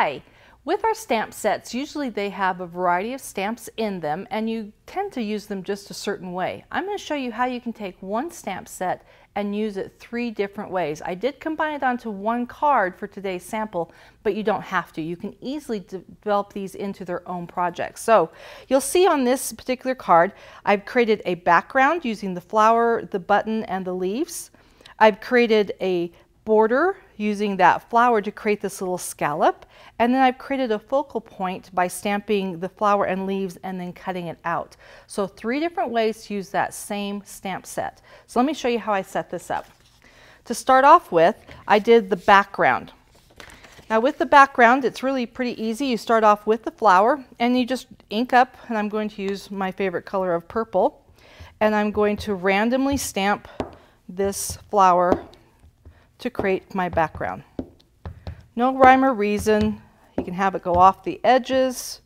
Hi! With our stamp sets, usually they have a variety of stamps in them and you tend to use them just a certain way. I'm going to show you how you can take one stamp set and use it 3 different ways. I did combine it onto one card for today's sample, but you don't have to. You can easily develop these into their own projects. So you'll see on this particular card, I've created a background using the flower, the button, and the leaves. I've created a border using that flower to create this little scallop, and then I've created a focal point by stamping the flower and leaves and then cutting it out. So 3 different ways to use that same stamp set. So let me show you how I set this up. To start off with, I did the background. Now with the background, it's really pretty easy. You start off with the flower and you just ink up, and I'm going to use my favorite color of purple, and I'm going to randomly stamp this flower to create my background. No rhyme or reason. You can have it go off the edges.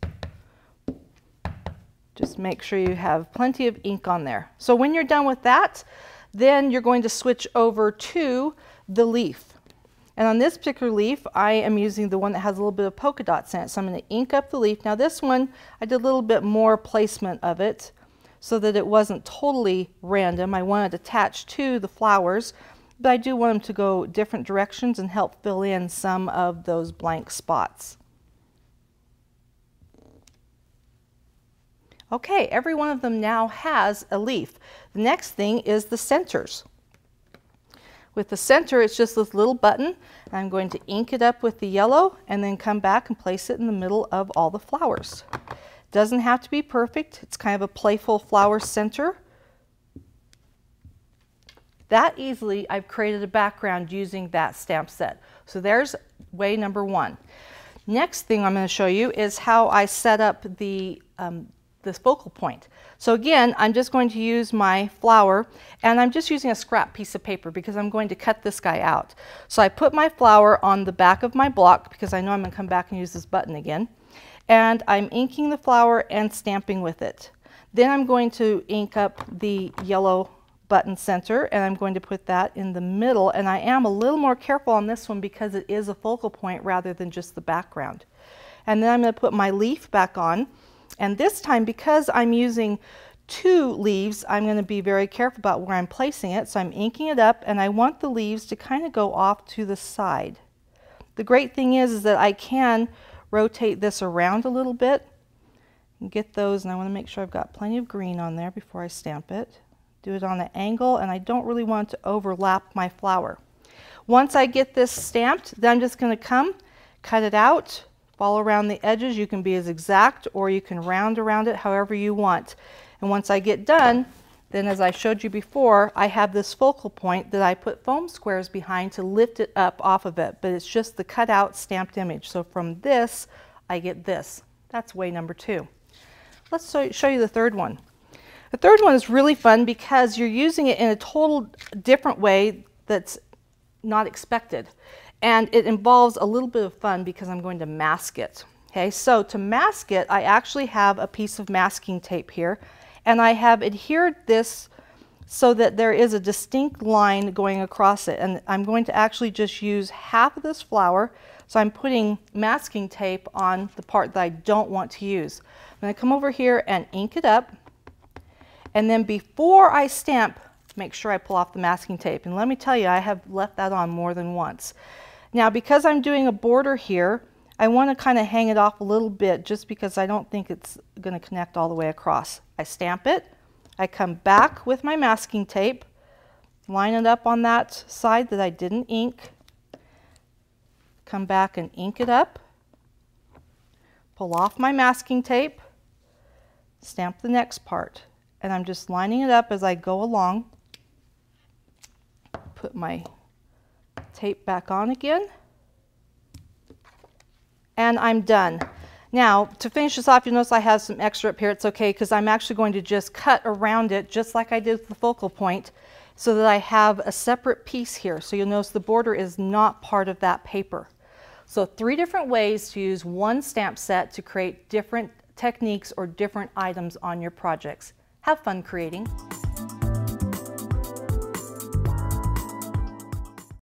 Just make sure you have plenty of ink on there. So when you're done with that, then you're going to switch over to the leaf. And on this particular leaf, I am using the one that has a little bit of polka dots in it. So I'm going to ink up the leaf. Now this one, I did a little bit more placement of it so that it wasn't totally random. I wanted it attached to the flowers, but I do want them to go different directions and help fill in some of those blank spots. Okay, every one of them now has a leaf. The next thing is the centers. With the center, it's just this little button. I'm going to ink it up with the yellow and then come back and place it in the middle of all the flowers. Doesn't have to be perfect. It's kind of a playful flower center. That easily, I've created a background using that stamp set. So there's way number 1. Next thing I'm going to show you is how I set up the this focal point. So again, I'm just going to use my flower, and I'm just using a scrap piece of paper because I'm going to cut this guy out. So I put my flower on the back of my block because I know I'm going to come back and use this button again. And I'm inking the flower and stamping with it. Then I'm going to ink up the yellow button center, and I'm going to put that in the middle, and I am a little more careful on this one because it is a focal point rather than just the background. And then I'm going to put my leaf back on, and this time, because I'm using 2 leaves, I'm going to be very careful about where I'm placing it. So I'm inking it up, and I want the leaves to kind of go off to the side. The great thing is that I can rotate this around a little bit and get those, and I want to make sure I've got plenty of green on there before I stamp it. Do it on an angle, and I don't really want to overlap my flower. Once I get this stamped, then I'm just going to come, cut it out, follow around the edges. You can be as exact or you can round around it however you want. And once I get done, then as I showed you before, I have this focal point that I put foam squares behind to lift it up off of it, but it's just the cut out stamped image. So from this, I get this. That's way number 2. Let's show you the third one. The third one is really fun because you're using it in a total different way that's not expected. And it involves a little bit of fun because I'm going to mask it. Okay, so to mask it, I actually have a piece of masking tape here, and I have adhered this so that there is a distinct line going across it. And I'm going to actually just use half of this flower. So I'm putting masking tape on the part that I don't want to use. I'm going to come over here and ink it up. And then before I stamp, make sure I pull off the masking tape. And let me tell you, I have left that on more than once. Now, because I'm doing a border here, I want to kind of hang it off a little bit just because I don't think it's going to connect all the way across. I stamp it. I come back with my masking tape, line it up on that side that I didn't ink, come back and ink it up, pull off my masking tape, stamp the next part. And I'm just lining it up as I go along. Put my tape back on again. And I'm done. Now, to finish this off, you'll notice I have some extra up here. It's okay because I'm actually going to just cut around it just like I did with the focal point so that I have a separate piece here. So you'll notice the border is not part of that paper. So 3 different ways to use one stamp set to create different techniques or different items on your projects. Have fun creating.